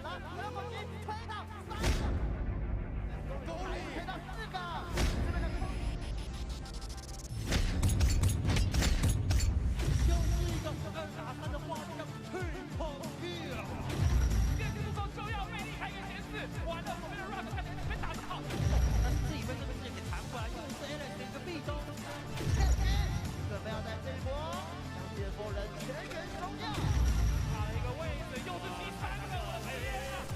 了，德国军推到3个，终于推到4个，这边的空。又是一个2打3的画面，Triple Kill。电视中就要魅力开个前4，完了，我们的 Rock 看起来被打得好，但是自己被这个视给弹回来，又是 Alex 的一个壁咚，准备要在这一波将这波人全员收掉。差了一个位置，又是第3个，哎呀！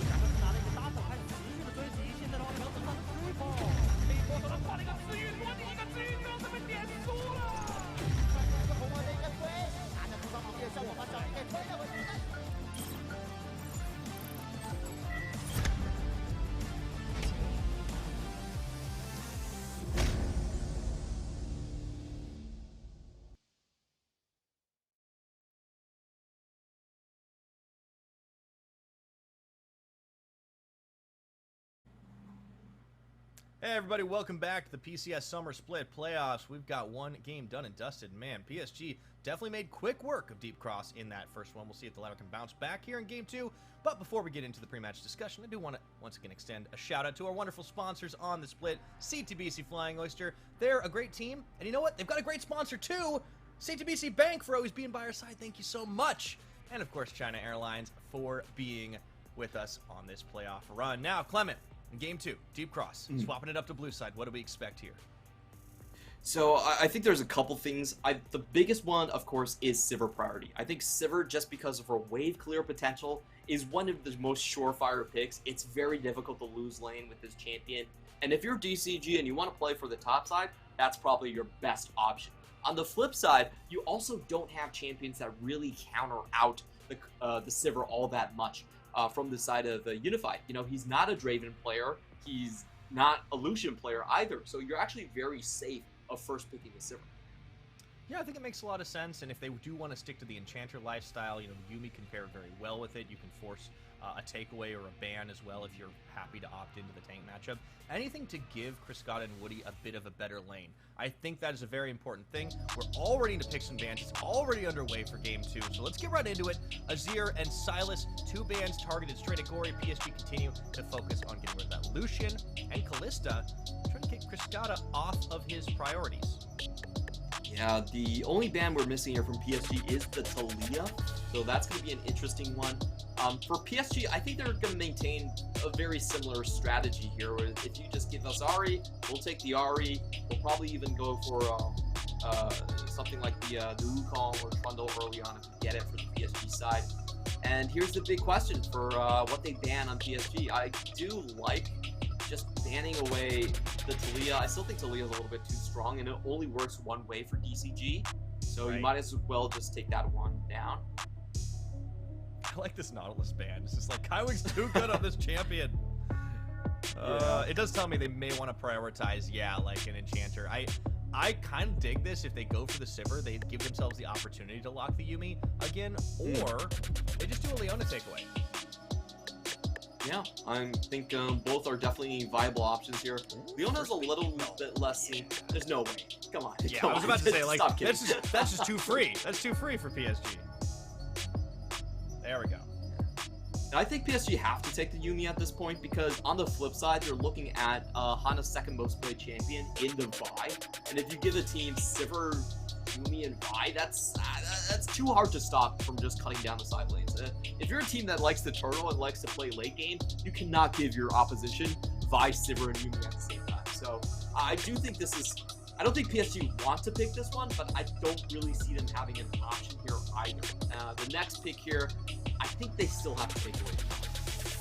两个是拿了一个搭手，开始持续的追击，现在的话没有得到 Triple， 这一波手上画了一个治愈，多你一个治愈之后就被点输了。看这个红魔的一个推，拿着突防防御的效果把小兵给推了回去。Hey everybody, welcome back to the PCS Summer Split Playoffs. We've got one game done and dusted. Man, PSG definitely made quick work of Deep Cross in that first one. We'll see if the latter can bounce back here in Game 2. But before we get into the pre-match discussion, I do want to once again extend a shout out to our wonderful sponsors on the split, CTBC Flying Oyster. They're a great team, and you know what? They've got a great sponsor too, CTBC Bank, for always being by our side. Thank you so much. And of course, China Airlines for being with us on this playoff run. Now, Clement, in Game 2, Deep Cross, swapping it up to blue side. What do we expect here? So I think there's a couple things. The biggest one, of course, is Sivir priority. I think Sivir, just because of her wave clear potential, is one of the most surefire picks. It's very difficult to lose lane with this champion. And if you're DCG and you want to play for the top side, that's probably your best option. On the flip side, you also don't have champions that really counter out the Sivir all that much. From the side of Unified. You know, he's not a Draven player. He's not a Lucian player either. So you're actually very safe of first picking the Sivir. Yeah, I think it makes a lot of sense, and if they do want to stick to the Enchanter lifestyle, you know, Yuumi can pair very well with it. You can force a takeaway or a ban as well if you're happy to opt into the tank matchup. Anything to give Kriskata and Woody a bit of a better lane. I think that is a very important thing. We're all ready to pick some bans. It's already underway for Game 2, so let's get right into it. Azir and Sylas, 2 bans targeted straight at Gory. PSG continue to focus on getting rid of that. Lucian and Kalista trying to kick Kriskata off of his priorities. Yeah, the only ban we're missing here from PSG is the Talia, so that's going to be an interesting one. For PSG, I think they're going to maintain a very similar strategy here, where if you just give us Ahri, we'll take the Ahri. We'll probably even go for something like the Wukong or Trundle early on if we get it for the PSG side. And here's the big question for what they ban on PSG. I do like just banning away the Talia. I still think Talia is a little bit too strong, and it only works one way for DCG. So you might as well just take that one down. I like this Nautilus ban. It's just like, Kaiwing's too good on this champion. It does tell me they may want to prioritize, like an Enchanter. I kind of dig this. If they go for the Sivir, they give themselves the opportunity to lock the Yuumi again, or they just do a Leona takeaway. Yeah, I think both are definitely viable options here. Leona's a little bit less seen. There's no way. Come on. Yeah, come I was on. about to say, like, Stop kidding. that's just too free. That's too free for PSG. There we go. Now, I think PSG have to take the Yuumi at this point, because on the flip side, they're looking at Hana's second most played champion in the Vi. And if you give the team Sivir, Yuumi, and Vi, that's too hard to stop from just cutting down the side lanes. If you're a team that likes the turtle and likes to play late game, you cannot give your opposition Vi, Sivir, and Yuumi at the same time. So I do think this is... I don't think PSG want to pick this one, but I don't really see them having an option here either. The next pick here, I think they still have to take away.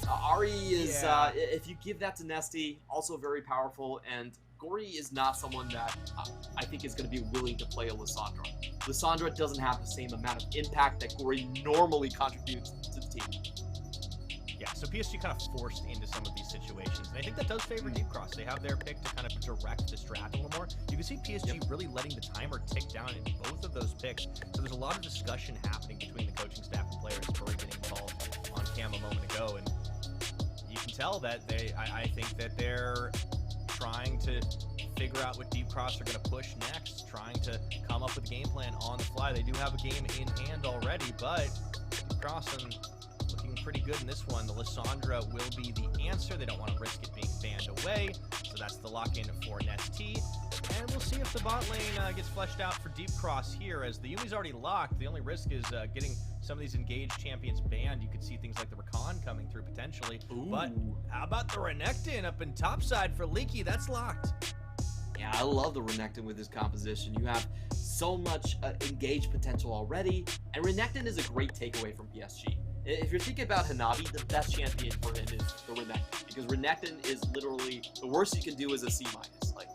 Ahri is, if you give that to Nesty, also very powerful, and Gory is not someone that I think is going to be willing to play a Lissandra. Lissandra doesn't have the same amount of impact that Gory normally contributes to the team. Yeah, so PSG kind of forced into some of these situations, and I think that does favor Deep Cross. They have their pick to kind of direct the strat a little more. You can see PSG really letting the timer tick down in both of those picks, so there's a lot of discussion happening between the coaching staff and players. Gory getting involved on cam a moment ago, and you can tell that I think that they're trying to figure out what Deep Cross are going to push next, trying to come up with a game plan on the fly. They do have a game in hand already, but Deep Cross looking pretty good in this one. The Lissandra will be the answer. They don't want to risk it being banned away, so that's the lock-in for Nest-T. And we'll see if the bot lane gets fleshed out for Deep Cross here, as the Yumi's already locked. The only risk is getting some of these engaged champions banned. You could see things like the Rakan coming through potentially. Ooh. But how about the Renekton up in topside for Leaky? That's locked. Yeah, I love the Renekton with his composition. You have so much engaged potential already, and Renekton is a great takeaway from PSG. If you're thinking about Hanabi, the best champion for him is the Renekton, because Renekton is literally the worst you can do is a C-. Like,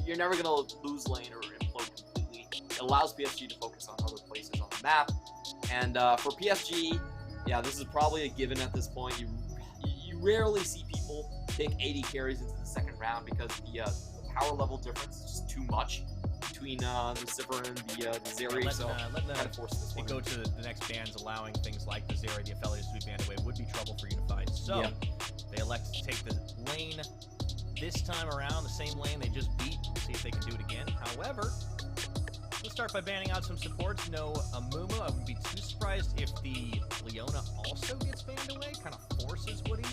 you're never gonna lose lane or implode completely. It allows PSG to focus on other places on the map, and for PSG, yeah, this is probably a given at this point. You rarely see people pick 80 carries into the second round because the power level difference is just too much between the Sivir and the Zeri, so kind of force this one. Go to the next bans, allowing things like the Zeri, the Aphelios to be banned away would be trouble for Unified. So they elect to take the lane this time around, the same lane they just beat. See if they can do it again. However, we'll start by banning out some supports. No Amumu. I wouldn't be too surprised if the Leona also gets banned away. Kind of forces Woody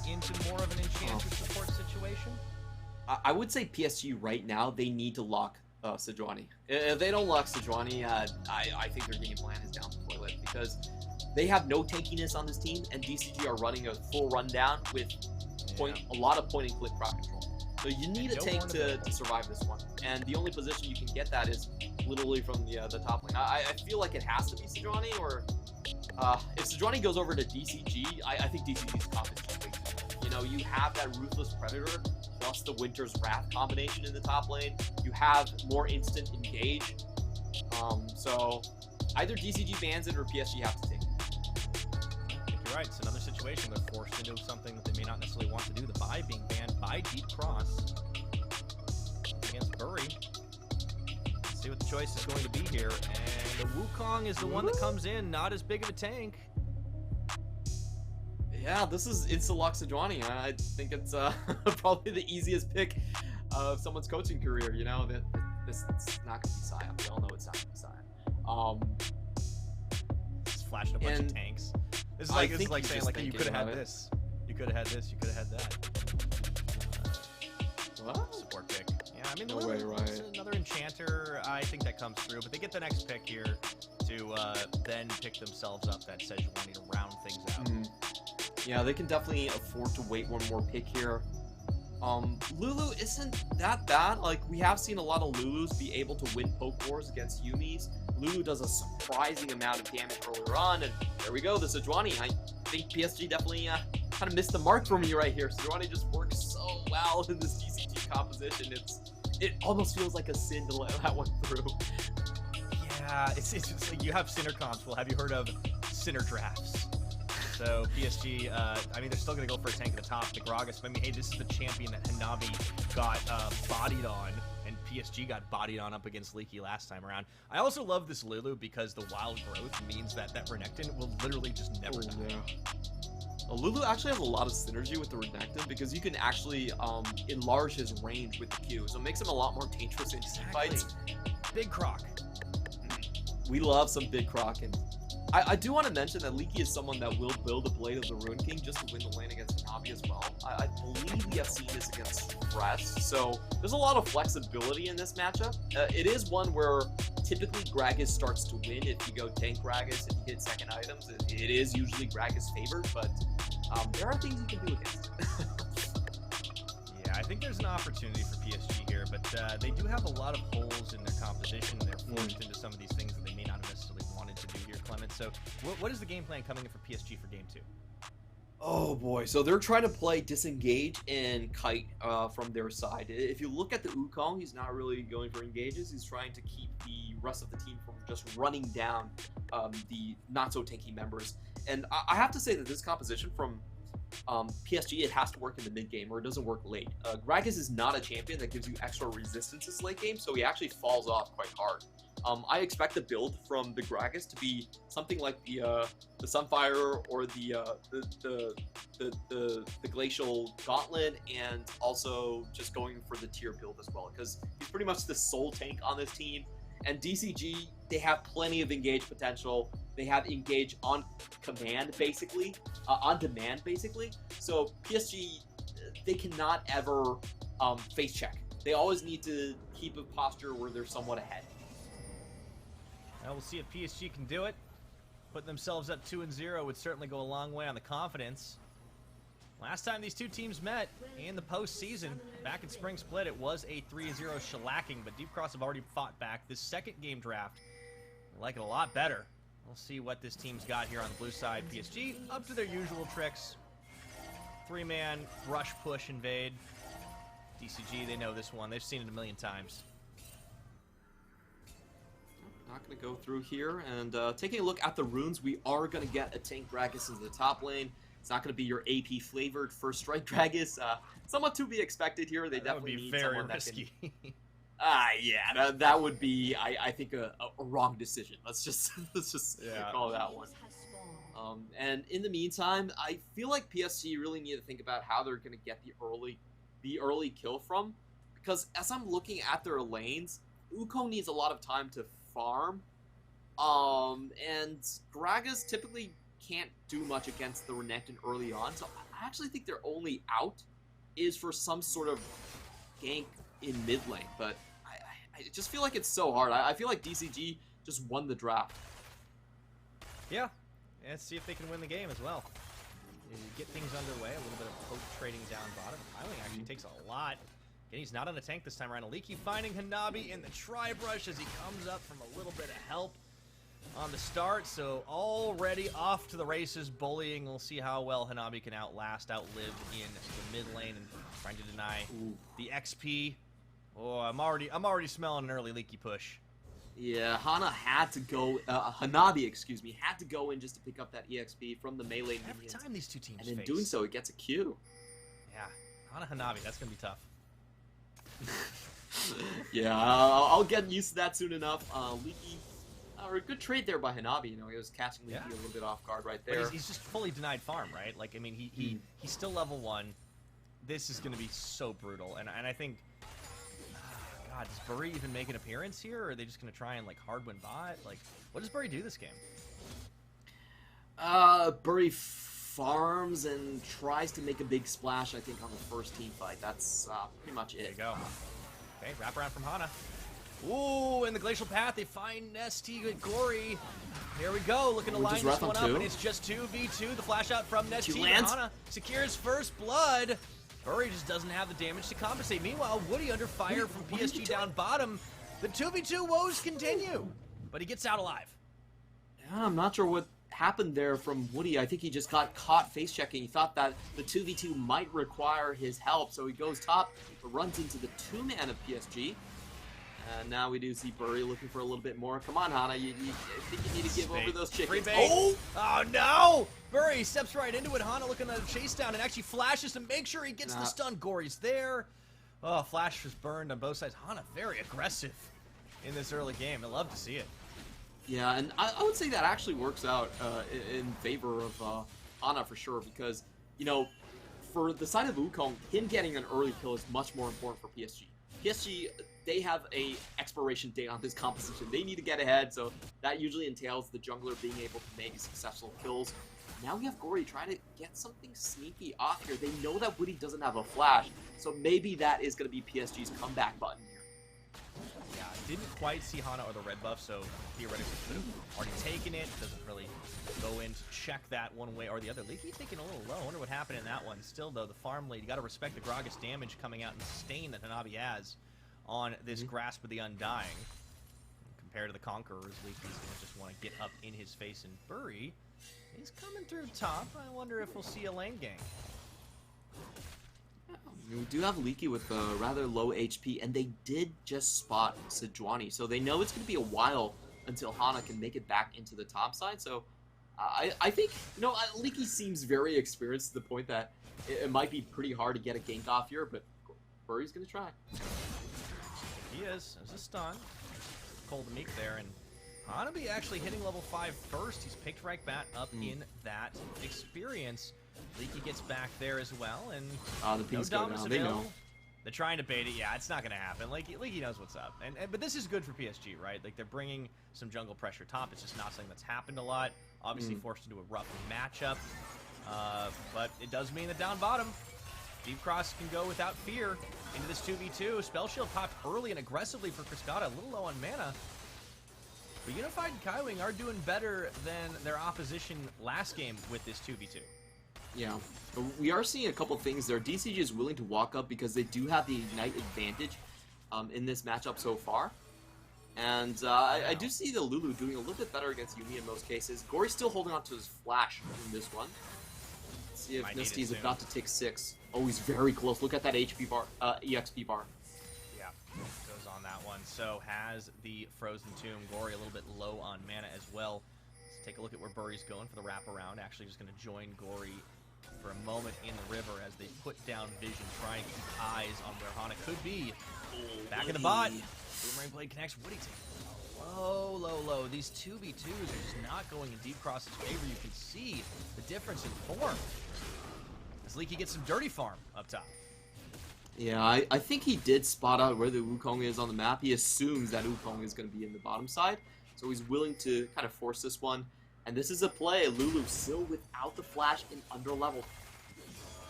into more of an Enchanter support situation. I would say PSG right now, they need to lock Sejuani. If they don't lock Sejuani, I think their game plan is down the toilet, because they have no tankiness on this team, and DCG are running a full rundown with a lot of point and click crowd control. So you need a tank to survive this one, and the only position you can get that is literally from the top lane. I feel like it has to be Sejuani, or if Sejuani goes over to DCG, I think DCG's competition is way too good. You know, you have that Ruthless Predator plus the Winter's Wrath combination in the top lane. You have more instant engage. So either DCG bans it or PSG have to take it. I think you're right. It's another situation. They're forced into something that they may not necessarily want to do. The buy being banned by Deep Cross against Bury. Let's see what the choice is going to be here. And the Wukong is the one that comes in. Not as big of a tank. Yeah, this is Insta-lock Sejuani. I think it's probably the easiest pick of someone's coaching career. You know, that this is not going to be Sion. We all know it's not going to be Sion. Just flashing a bunch of tanks. This is like saying like, hey, you could have had this. You could have had this. You could have had that. What? Support pick. Yeah, I mean, No way, right. Another Enchanter. I think that comes through, but they get the next pick here to then pick themselves up that Sejuani to round things out. Yeah, they can definitely afford to wait one more pick here. Lulu isn't that bad. Like, we have seen a lot of Lulus be able to win poke wars against Yumis. Lulu does a surprising amount of damage earlier on, and there we go, the Sejuani. I think PSG definitely kind of missed the mark for me right here. Sejuani just works so well in this DCG composition. It almost feels like a sin to let that one through. Yeah, it's just like you have Sinner comps. Well, have you heard of Sinner drafts? So PSG, I mean, they're still going to go for a tank at the top. The Gragas, I mean, hey, this is the champion that Hanabi got bodied on, and PSG got bodied on up against Leaky last time around. I also love this Lulu because the wild growth means that Renekton will literally just never die. Yeah. Lulu actually has a lot of synergy with the Renekton because you can actually enlarge his range with the Q, so it makes him a lot more dangerous in team fights. Big Croc. We love some Big Croc, and I do want to mention that Leaky is someone that will build a Blade of the Ruin King just to win the lane against Hanabi as well. I believe we have seen this against Rest, so there's a lot of flexibility in this matchup. It is one where typically Gragas starts to win if you go tank Gragas and you hit second items. It is usually Gragas favored, but there are things you can do against it. Yeah, I think there's an opportunity for PSG here, but they do have a lot of holes in their composition. They're forced into some of these things that they may not have necessarily wanted to do here, Clement. So what is the game plan coming in for PSG for game 2? Oh boy, so they're trying to play disengage and kite from their side. If you look at the Wukong, he's not really going for engages. He's trying to keep the rest of the team from just running down the not so tanky members. And I have to say that this composition from PSG, it has to work in the mid game or it doesn't work late. Gragas is not a champion that gives you extra resistance this late game, so he actually falls off quite hard. I expect the build from the Gragas to be something like the Sunfire or the Glacial Gauntlet, and also just going for the tier build as well, because he's pretty much the sole tank on this team, And DCG, they have plenty of engage potential. They have engage on command, basically, on demand, basically. So PSG, they cannot ever face check. They always need to keep a posture where they're somewhat ahead. Now we'll see if PSG can do it. Putting themselves up 2-0 would certainly go a long way on the confidence. Last time these two teams met in the postseason, back in Spring Split, it was a 3-0 shellacking, but Deep Cross have already fought back. This second game draft, I like it a lot better. We'll see what this team's got here on the blue side. PSG, up to their usual tricks. 3-man, rush, push, invade. DCG, they know this one. They've seen it a million times. Not going to go through here. And taking a look at the runes, we are going to get a Tank Gragas into the top lane. It's not going to be your AP flavored first strike Gragas. Somewhat to be expected here. They definitely need someone that risky. Yeah, that would be, I think, a wrong decision. Let's just call that one. And in the meantime, I feel like PSG really need to think about how they're going to get the early kill from, because as I'm looking at their lanes, Wukong needs a lot of time to farm, and Gragas typically can't do much against the Renekton early on, so I actually think their only out is for some sort of gank in mid lane, but I just feel like it's so hard. I feel like DCG just won the draft. Yeah, let's see if they can win the game as well. You get things underway, a little bit of poke trading down bottom. Piling actually takes a lot. And he's not on a tank this time around. Aliki finding Hanabi in the tri-brush as he comes up from a little bit of help on the start. So already off to the races, bullying. We'll see how well Hanabi can outlive in the mid lane and trying to deny the XP. Oh, I'm already smelling an early Leaky push. Yeah, Hana had to go, Hanabi, excuse me, had to go in just to pick up that EXP from the melee Every minions. time these two teams And in face. doing so, it gets a Q. Yeah, Hana Hanabi, that's going to be tough. Yeah, I'll get used to that soon enough. Leaky, or a good trade there by Hanabi. You know, he was catching Leaky a little bit off guard right there. But he's just fully denied farm, right? Like, I mean, he's still level 1. This is going to be so brutal, and I think, God, does Bury even make an appearance here, or are they just going to try and like hard win bot? Like, what does Bury do this game? Bury farms and tries to make a big splash, I think, on the first team fight. That's pretty much it. There you go. Okay, wrap around from Hana. Ooh, in the Glacial Path, they find Nesty with Gory. Here we go, looking to line this one up, and it's just 2v2. The flash out from Nesty. Hana secures first blood. Bury just doesn't have the damage to compensate. Meanwhile, Woody under fire from PSG down bottom. The 2v2 woes continue, but he gets out alive. Yeah, I'm not sure what happened there from Woody. I think he just got caught face checking. He thought that the 2v2 might require his help, so he goes top, but runs into the 2-man of PSG. And now we do see Bury looking for a little bit more. Come on, Hana, I think you need to give over those chickens. Oh no! Bury steps right into it. Hana looking at a chase down and actually flashes to make sure he gets the stun. Gory's there. Oh, Flash was burned on both sides. Hana very aggressive in this early game. I love to see it. Yeah, and I would say that actually works out in favor of Hana for sure, because, you know, for the side of Wukong, him getting an early kill is much more important for PSG. PSG, they have a expiration date on this composition. They need to get ahead, so that usually entails the jungler being able to make successful kills. Now we have Gory trying to get something sneaky off here. They know that Woody doesn't have a flash, so maybe that is going to be PSG's comeback button here. Yeah, didn't quite see Hana or the red buff, so theoretically could have already taken it. Doesn't really go in to check that one way or the other. Leaky's taking a little low. I wonder what happened in that one. Still, though, the farm lead, you got to respect the Gragas damage coming out and stain that Hanabi has on this Grasp of the Undying. Compared to the Conquerors, Leaky's going to just want to get up in his face and Bury. He's coming through top. I wonder if we'll see a lane gang. We do have Leaky with rather low HP, and they did just spot Sejuani, so they know it's going to be a while until Hana can make it back into the top side. So I think, you know, Leaky seems very experienced to the point that it might be pretty hard to get a gank off here, but Bury's going to try. He is. There's a stun. Cold Meek there, and Hanabi actually hitting level 5 first. He's picked right back up in that experience. Leaky gets back there as well, and the pings go down. They're trying to bait it. Yeah, it's not going to happen. Like he knows what's up. But this is good for PSG, right? Like, they're bringing some jungle pressure top. It's just not something that's happened a lot. Obviously forced into a rough matchup. But it does mean that down bottom, Deep Cross can go without fear into this 2v2. Spell Shield popped early and aggressively for Cascada. A little low on mana. But Unified and Kaiwing are doing better than their opposition last game with this 2v2. Yeah, we are seeing a couple things there. DCG is willing to walk up because they do have the Ignite advantage in this matchup so far. And I do see the Lulu doing a little bit better against Yuumi in most cases. Gory's still holding on to his flash in this one. Let's see if Nisty is about to take 6. Oh, he's very close. Look at that HP bar, EXP bar. Yeah, goes on that one. So has the Frozen Tomb. Gory a little bit low on mana as well. Let's take a look at where Burry's going for the wraparound. Actually just going to join Gory for a moment in the river as they put down vision, trying to keep eyes on where Hana could be. Back in the bot. Boomerang Blade connects. Woody takes low. These 2v2s are just not going in Deep Cross's favor. You can see the difference in form. As Leaky gets some dirty farm up top. Yeah, I think he did spot out where the Wukong is on the map. He assumes that Wukong is going to be in the bottom side, so he's willing to kind of force this one. And this is a play. Lulu still without the flash in under level.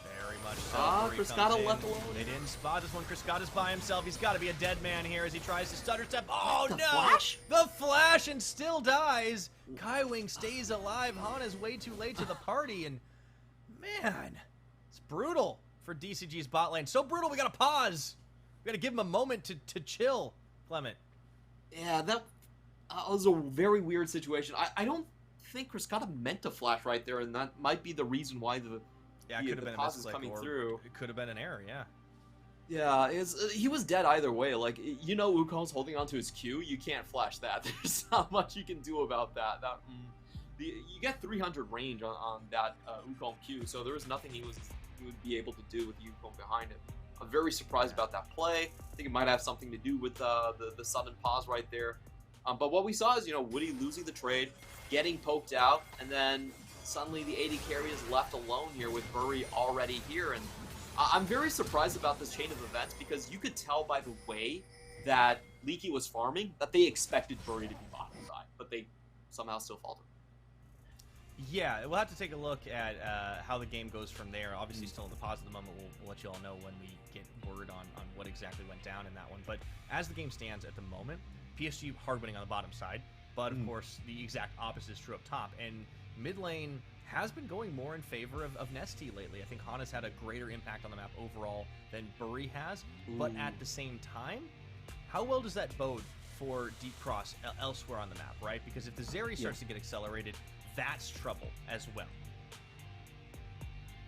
Very much so. Cascada left alone. They didn't spot this one. Cascada's by himself. He's got to be a dead man here as he tries to stutter step. Oh, the no! Flash? The flash and still dies. Kaiwing stays alive. Hana's way too late to the party. And, man, it's brutal for DCG's bot lane. So brutal, we got to pause. We got to give him a moment to chill, Clement. Yeah, that was a very weird situation. I don't think Cascada meant to flash right there, and that might be the reason why the pause is coming through. It could have been an error, yeah. Yeah, he was dead either way. Like, you know, Wukong's holding onto his Q. You can't flash that. There's not much you can do about that. You get 300 range on that Wukong Q, so there was nothing he would be able to do with Wukong behind him. I'm very surprised about that play. I think it might have something to do with the sudden pause right there. But what we saw is, you know, Woody losing the trade, getting poked out, and then suddenly the AD carry is left alone here with Burry already here. And I'm very surprised about this chain of events because you could tell by the way that Leaky was farming that they expected Burry to be bottom side, but they somehow still faltered. Yeah, we'll have to take a look at how the game goes from there. Obviously, still in the pause at the moment. We'll let you all know when we get word on what exactly went down in that one. But as the game stands at the moment, PSG hard winning on the bottom side, but of course the exact opposite is true up top. And mid lane has been going more in favor of Nesty lately. I think Hana's had a greater impact on the map overall than Burry has. But at the same time, how well does that bode for Deep Cross elsewhere on the map, right? Because if the Zeri starts to get accelerated, that's trouble as well.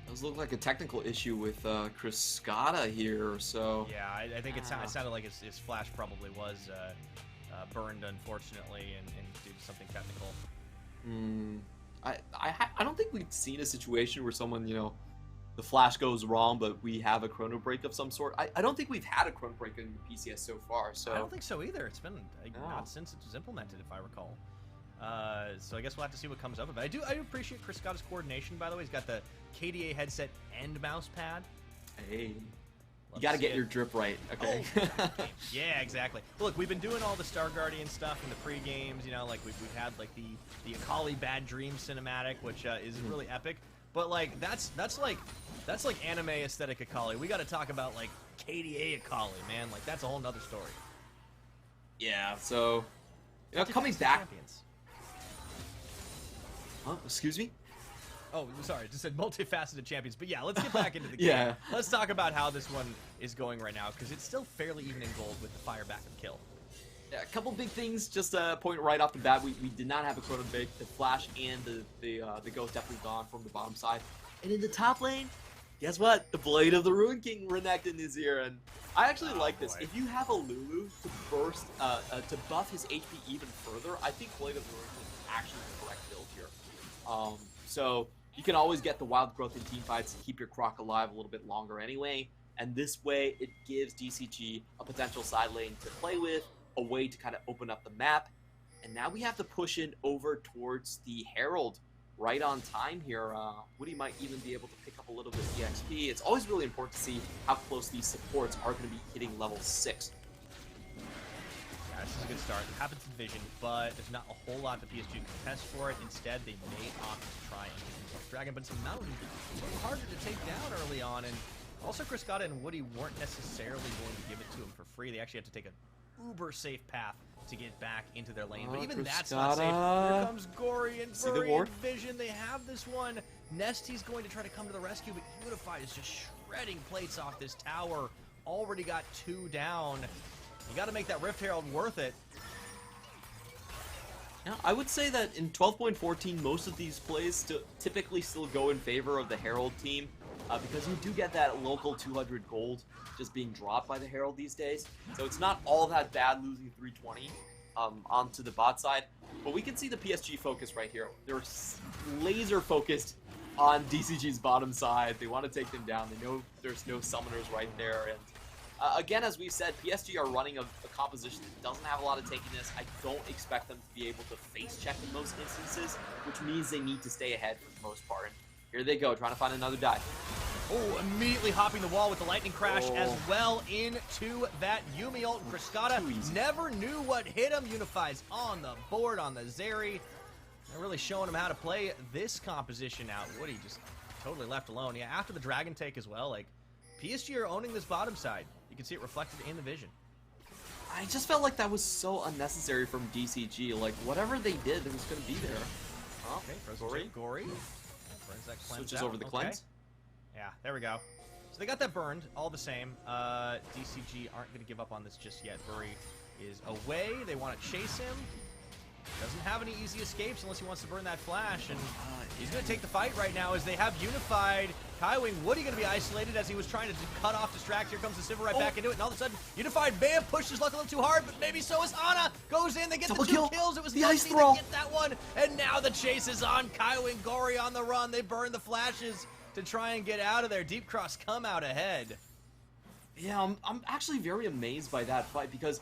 Does look like a technical issue with Cascada here, so... Yeah, I think it sounded like his flash probably was burned, unfortunately, and due to something technical. I don't think we've seen a situation where someone, you know, the flash goes wrong, but we have a chrono break of some sort. I don't think we've had a chrono break in PCS so far, so... I don't think so either. It's been not since it was implemented, if I recall. So I guess we'll have to see what comes of it. I do appreciate Cascada's coordination, by the way. He's got the KDA headset and mouse pad. Hey. You gotta get your drip right, okay? Oh, yeah, exactly. Look, we've been doing all the Star Guardian stuff in the pre-games, you know, like we've had like the Akali Bad Dream cinematic, which is really epic. But like that's like anime aesthetic Akali. We got to talk about like KDA Akali, man. Like that's a whole nother story. Yeah. So, you know, coming back. Huh? Excuse me? Oh, sorry, just said multifaceted champions. But yeah, let's get back into the game. Yeah. Let's talk about how this one is going right now, because it's still fairly even in gold with the fire backup kill. Yeah, a couple big things, just a point right off the bat. We did not have a chrono break. The flash and the ghost definitely gone from the bottom side. And in the top lane, guess what? The Blade of the Ruin King Renekton is here, and I actually like this. If you have a Lulu to burst, to buff his HP even further, I think Blade of the Ruin King is actually the correct build here. So you can always get the wild growth in team fights to keep your Croc alive a little bit longer anyway, and this way it gives DCG a potential side lane to play with, a way to kind of open up the map. And now we have to push in over towards the Herald right on time here. Woody might even be able to pick up a little bit of EXP. It's always really important to see how close these supports are going to be hitting level 6. Yeah, this is a good start. It happens in Vision, but there's not a whole lot that PSG can test for it. Instead, they may opt to try and get themselves Dragon, but it's a mountain. It's a little harder to take down early on, and also Cascada and Woody weren't necessarily going to give it to him for free. They actually had to take an uber safe path to get back into their lane, but even that's not safe. Here comes Gory and Furry and Vision. They have this one. Nesty's going to try to come to the rescue, but Unified is just shredding plates off this tower. Already got 2 down. You got to make that Rift Herald worth it. Yeah, I would say that in 12.14, most of these plays typically still go in favor of the Herald team, because you do get that local 200 gold just being dropped by the Herald these days. So it's not all that bad losing 320 onto the bot side. But we can see the PSG focus right here. They're laser focused on DCG's bottom side. They want to take them down. They know there's no summoners right there. And again, as we've said, PSG are running a composition that doesn't have a lot of takiness. I don't expect them to be able to face check in most instances, which means they need to stay ahead for the most part. And here they go, trying to find another dive. Oh, immediately hopping the wall with the lightning crash as well into that Yuumi ult. Cascada never knew what hit him. Unified's on the board on the Zeri. They're really showing him how to play this composition out. Woody just totally left alone. Yeah, after the Dragon take as well, like, PSG are owning this bottom side. You can see it reflected in the Vision. I just felt like that was so unnecessary from DCG. Like, whatever they did, it was going to be there. Oh, okay, Gory. Switches over the cleanse. Yeah, there we go. So they got that burned, all the same. DCG aren't going to give up on this just yet. Bury is away. They want to chase him. Doesn't have any easy escapes unless he wants to burn that flash. And he's going to take the fight right now as they have Unified. Kaiwing, Woody going to be isolated as he was trying to cut off Distract. Here comes the Sivir right back into it. And all of a sudden, Unified Bam pushes luck a little too hard, but maybe so is Ana. Goes in, they get the 2 kills. It was the ice throw. Get that one. And now the chase is on. Kaiwing, Gory on the run. They burn the flashes to try and get out of there. Deep Cross come out ahead. Yeah, I'm actually very amazed by that fight because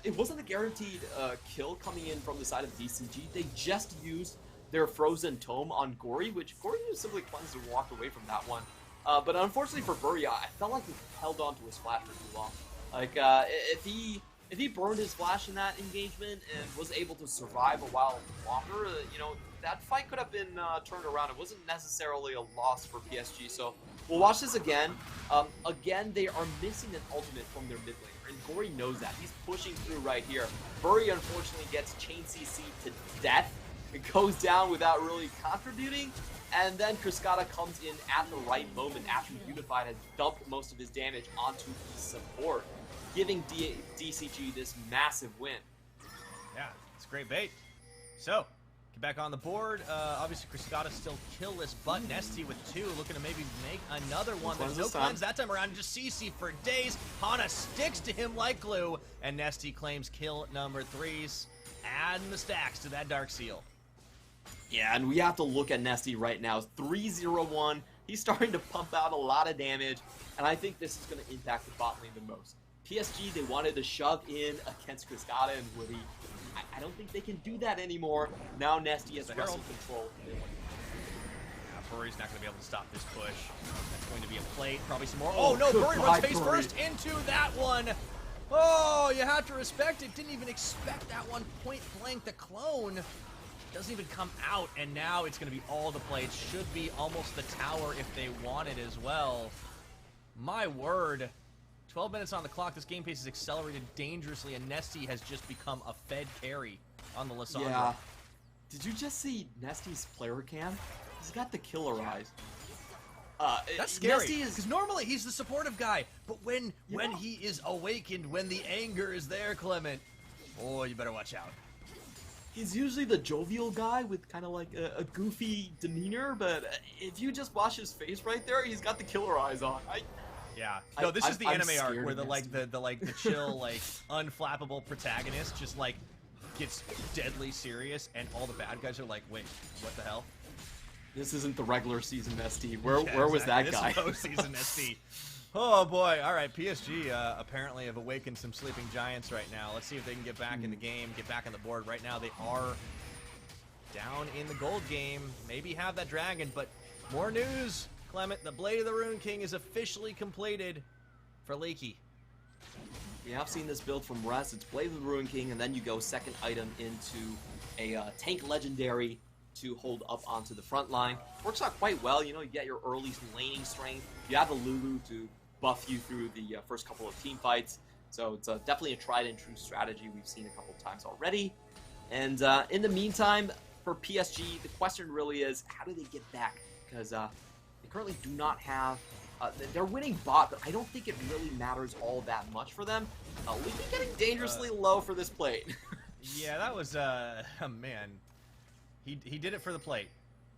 it wasn't a guaranteed kill coming in from the side of DCG. They just used their Frozen Tome on Gory, which Gory just simply cleansed and walked away from that one. But unfortunately for Buria, I felt like he held on to his flash for too long. Like, if he burned his flash in that engagement and was able to survive a while longer, you know, that fight could have been turned around. It wasn't necessarily a loss for PSG, so we'll watch this again. Again, they are missing an ultimate from their mid laner, and Gory knows that. He's pushing through right here. Bury, unfortunately, gets chain CC to death. It goes down without really contributing, and then Cascada comes in at the right moment after Unified has dumped most of his damage onto the support, giving DCG this massive win. Yeah, it's a great bait. So, get back on the board. Obviously, Cascada still killless, but Nesty with 2, looking to maybe make another one. There's no cleanse that time around, just CC for days. Hana sticks to him like glue, and Nesty claims kill number 3s, adding the stacks to that Dark Seal. Yeah, and we have to look at Nesty right now. 3-0-1. He's starting to pump out a lot of damage, and I think this is going to impact the bot lane the most. PSG, they wanted to shove in against Cascada and Woody. I don't think they can do that anymore. Now Nesty has wrestle control. Yeah, Bury's not going to be able to stop this push. That's going to be a plate, probably some more. Oh no, Bury runs face first into that one. Oh, you have to respect it. Didn't even expect that one point blank. The clone doesn't even come out, and now it's going to be all the plates. Should be almost the tower if they want it as well. My word. 12 minutes on the clock. This game pace is accelerated dangerously, and Nesty has just become a fed carry on the Lissandra. Yeah. Did you just see Nesty's player cam? He's got the killer eyes. That's scary, because normally he's the supportive guy, but when he is awakened, when the anger is there, Clement, oh, you better watch out. He's usually the jovial guy with kind of like a goofy demeanor, but if you just watch his face right there, he's got the killer eyes on. Yeah. No, this is the anime arc where the chill, like, unflappable protagonist just, like, gets deadly serious, and all the bad guys are like, wait, what the hell? This isn't the regular season SD. Where was that guy? This is postseason SD. Oh, boy. All right, PSG apparently have awakened some sleeping giants right now. Let's see if they can get back in the game, get back on the board. Right now, they are down in the gold game. Maybe have that dragon, but more news, Clement. The Blade of the Rune King is officially completed for Leaky. We have seen this build from Rest. It's Blade of the Ruin King, and then you go second item into a tank legendary to hold up onto the front line. Works out quite well. You know, you get your early laning strength. You have the Lulu to buff you through the first couple of team fights. So it's definitely a tried and true strategy we've seen a couple of times already. And in the meantime, for PSG, the question really is, how do they get back? Because they currently do not have... they're winning bot, but I don't think it really matters all that much for them. Leaky getting dangerously low for this plate. Yeah, that was, man. He did it for the plate,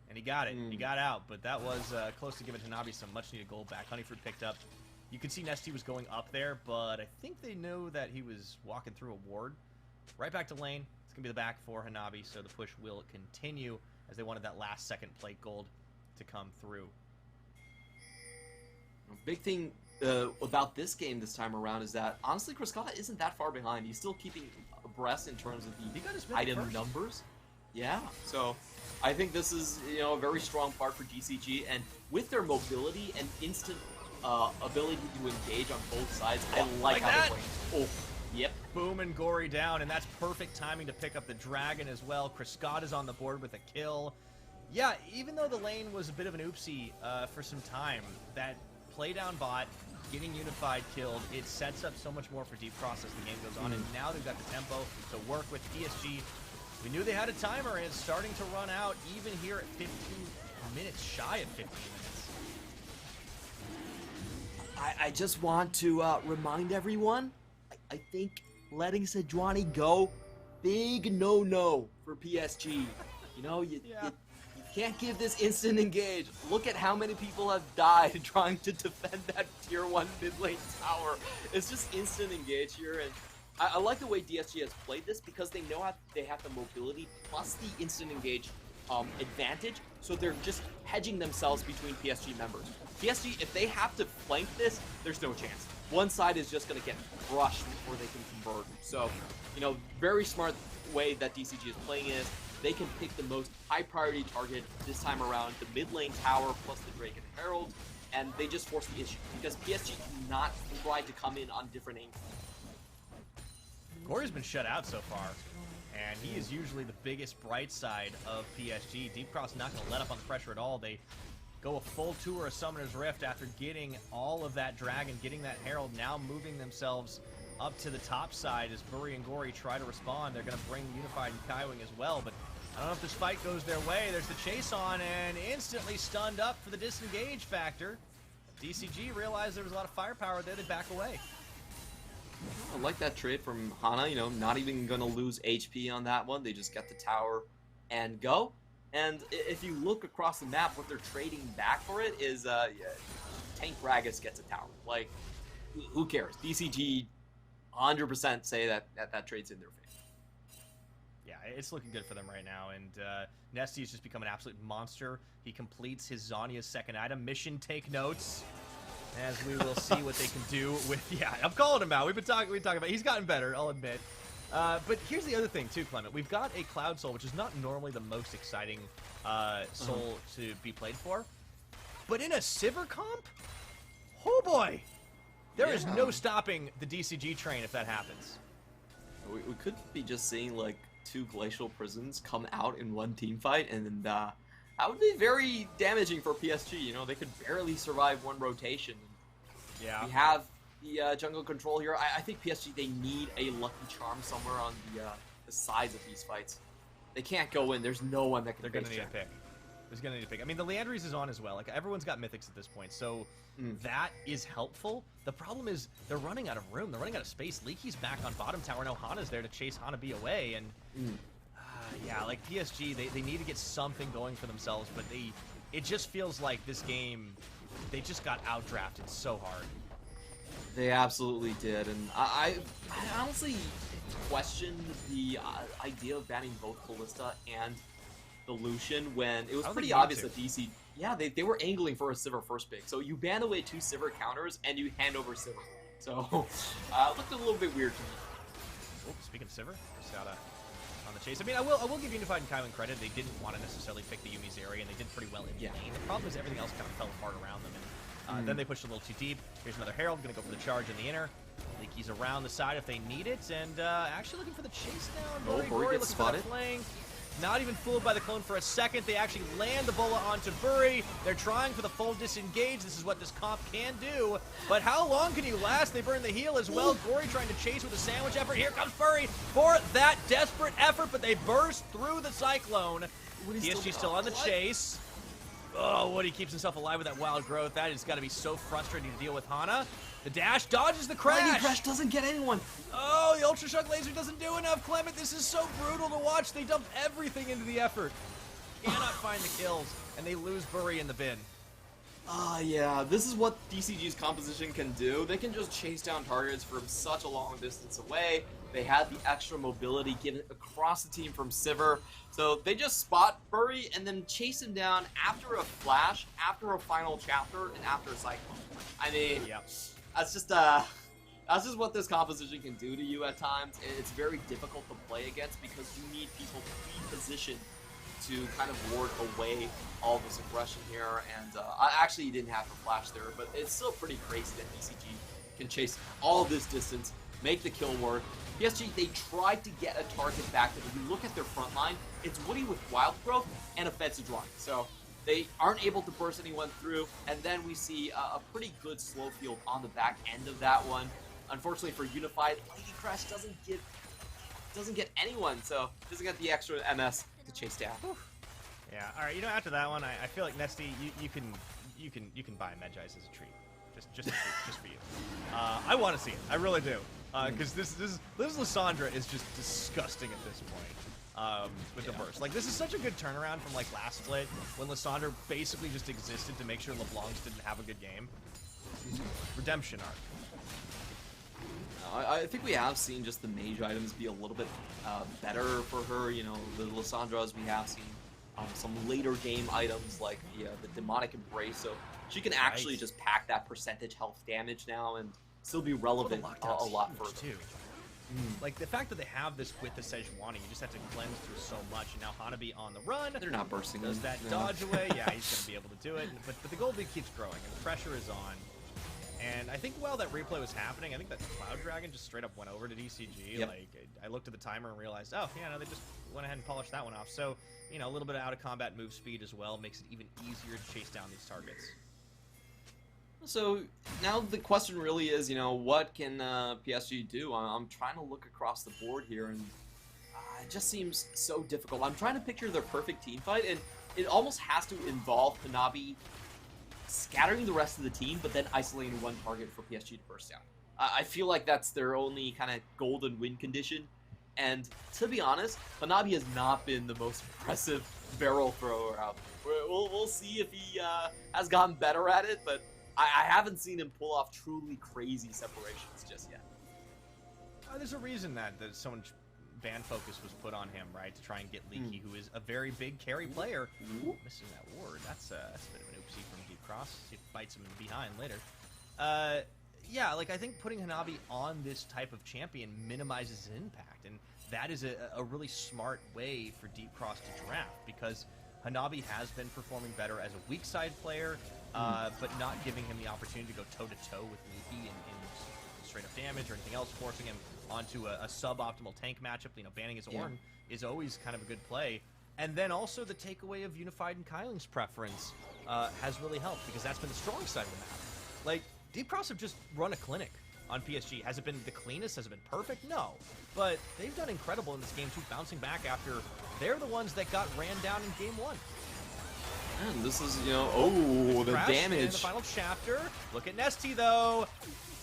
and he got it. He got out, but that was close to giving Hanabi some much-needed gold back. Honeyfruit picked up. You could see Nesty was going up there, but I think they knew that he was walking through a ward. Right back to lane. It's going to be the back for Hanabi, so the push will continue as they wanted that last second plate gold to come through. Big thing about this game this time around is that, honestly, Criscata isn't that far behind. He's still keeping abreast in terms of the item numbers. Yeah, so I think this is, you know, a very strong part for DCG, and with their mobility and instant ability to engage on both sides, I like how they're playing. Oh, yep. Boom and Gory down, and that's perfect timing to pick up the dragon as well. Criscata's on the board with a kill. Yeah, even though the lane was a bit of an oopsie for some time, that play down bot, getting Unified killed, it sets up so much more for Deep Cross as the game goes on, and now they've got the tempo to work with PSG. We knew they had a timer, and it's starting to run out even here at 15 minutes, shy of 15 minutes. I just want to remind everyone, I think letting Sejuani go, big no-no for PSG. You know, you can't give this instant engage. Look at how many people have died trying to defend that tier 1 mid lane tower. It's just instant engage here, and I like the way DSG has played this because they know they have the mobility plus the instant engage advantage, so they're just hedging themselves between PSG members. PSG, if they have to flank this, there's no chance. One side is just going to get crushed before they can convert. So, you know, very smart way that DCG is playing is they can pick the most high priority target this time around, the mid lane tower plus the Drake and Herald, and they just force the issue because PSG cannot try to come in on different angles. Gory's been shut out so far, and he is usually the biggest bright side of PSG. Deep Cross not going to let up on the pressure at all. They go a full tour of Summoner's Rift after getting all of that Dragon, getting that Herald, now moving themselves up to the top side as Buri and Gory try to respond. They're going to bring Unified and Kaiwing as well, but I don't know if this fight goes their way. There's the chase on, and instantly stunned up for the disengage factor. DCG realized there was a lot of firepower there. They back away. I like that trade from Hana, you know, not even going to lose HP on that one. They just get the tower and go. And if you look across the map, what they're trading back for it is Tank Gragas gets a tower. Like, who cares? DCG 100% say that trade's in their favor. Yeah, it's looking good for them right now, and Nesty's just become an absolute monster. He completes his Zhonya's second item. Mission take notes, as we will see what they can do with... Yeah, I'm calling him out. We've been talking about... He's gotten better, I'll admit. But here's the other thing, too, Clement. We've got a Cloud Soul, which is not normally the most exciting soul to be played for. But in a Sivir comp? Oh, boy! There is no stopping the DCG train if that happens. We could be just seeing, like, 2 Glacial Prisons come out in one team fight, and that would be very damaging for PSG. You know, they could barely survive one rotation. Yeah. We have the jungle control here. I think PSG, they need a Lucky Charm somewhere on the sides of these fights. They can't go in. There's no one that can. They're going to need a pick. There's going to need a pick. I mean, the Leandries is on as well. Like, everyone's got Mythics at this point, so that is helpful. The problem is they're running out of room. They're running out of space. Leaky's back on bottom tower. Now Hana's there to chase Hanabi away, and yeah, like PSG, they need to get something going for themselves, but it just feels like this game, they just got outdrafted so hard. They absolutely did, and I honestly questioned the idea of banning both Ballista and the Lucian when it was pretty obvious that DC, yeah, they were angling for a Sivir first pick. So you ban away 2 Sivir counters and you hand over Sivir. So it looked a little bit weird to me. Oh, speaking of Sivir, on the chase. I mean, I will give Unified and Kylan credit. They didn't want to necessarily pick the Yumi's area, and they did pretty well in the lane. The problem is everything else kind of fell apart around them, and then they pushed a little too deep. Here's another Herald, going to go for the charge in the inner. Leaky's around the side if they need it, and actually looking for the chase down. Buri gets spotted. Not even fooled by the clone for a second. They actually land the bola onto Buri. They're trying for the full disengage. This is what this comp can do. But how long can you last? They burn the heal as well. Gory trying to chase with a sandwich effort. Here comes Buri for that desperate effort, but they burst through the Cyclone. PSG still on the chase. Oh, Woody keeps himself alive with that wild growth. That has got to be so frustrating to deal with. Hana, the dash, dodges the crash. Lightning Crash doesn't get anyone. Oh, the Ultra Shock Laser doesn't do enough. Clement, this is so brutal to watch. They dumped everything into the effort. Cannot find the kills, and they lose Buri in the bin. Yeah, this is what DCG's composition can do. They can just chase down targets from such a long distance away. They had the extra mobility given across the team from Sivir. So they just spot Buri and then chase him down after a flash, after a final chapter, and after a cyclone. I mean, that's just what this composition can do to you at times. It's very difficult to play against because you need people to be positioned to kind of ward away all this aggression here. And actually, he didn't have to flash there, but it's still pretty crazy that DCG can chase all this distance, make the kill work. PSG, they tried to get a target back, but if you look at their front line, it's Woody with Wild Growth and Offensive Drawing. So they aren't able to burst anyone through, and then we see a pretty good slow field on the back end of that one. Unfortunately for Unified, Lightning Crash doesn't get anyone, so doesn't get the extra MS to chase down. Yeah, all right. You know, after that one, I feel like Nesty, you can buy Medjai's as a treat, just for you. I want to see it. I really do. Because this Lissandra is just disgusting at this point with the burst. Like, this is such a good turnaround from, like, last split when Lissandra basically just existed to make sure LeBlancs didn't have a good game. Redemption arc. I think we have seen just the mage items be a little bit better for her. You know, the Lissandras, we have seen some later game items like the Demonic Embrace, so she can actually just pack that percentage health damage now and still be relevant a lot further. Too. Like, the fact that they have this with the Sejuani, you just have to cleanse through so much, and now Hanabi on the run. They're not bursting. Does that dodge away? Yeah, he's going to be able to do it. But the gold lead keeps growing, and the pressure is on. And I think while that replay was happening, I think that Cloud Dragon just straight up went over to DCG. Yep. Like, I looked at the timer and realized, oh, yeah, no, they just went ahead and polished that one off. So, you know, a little bit of out-of-combat move speed as well makes it even easier to chase down these targets. So now the question really is, you know, what can PSG do? I'm trying to look across the board here, and it just seems so difficult. I'm trying to picture their perfect team fight, and it almost has to involve Hanabi scattering the rest of the team, but then isolating one target for PSG to burst down. I feel like that's their only kind of golden win condition. And to be honest, Hanabi has not been the most impressive barrel thrower out there. We'll see if he has gotten better at it, but I haven't seen him pull off truly crazy separations just yet. There's a reason that so much ban focus was put on him, right? To try and get Leaky, who is a very big carry player. Ooh, missing that ward. That's a bit of an oopsie from Deep Cross. See if it bites him in behind later. Yeah, like, I think putting Hanabi on this type of champion minimizes his impact, and that is a really smart way for Deep Cross to draft, because Hanabi has been performing better as a weak side player, but not giving him the opportunity to go toe-to-toe with Leaky in straight-up damage or anything else, forcing him onto a suboptimal tank matchup. You know, banning his Ornn is always kind of a good play. And then also the takeaway of Unified and Kyling's preference has really helped, because that's been the strong side of the map. Like, Deep Cross have just run a clinic on PSG. Has it been the cleanest? Has it been perfect? No. But they've done incredible in this game, too, bouncing back after they're the ones that got ran down in game 1. And this is, you know, the damage. In the final chapter. Look at Nesty, though.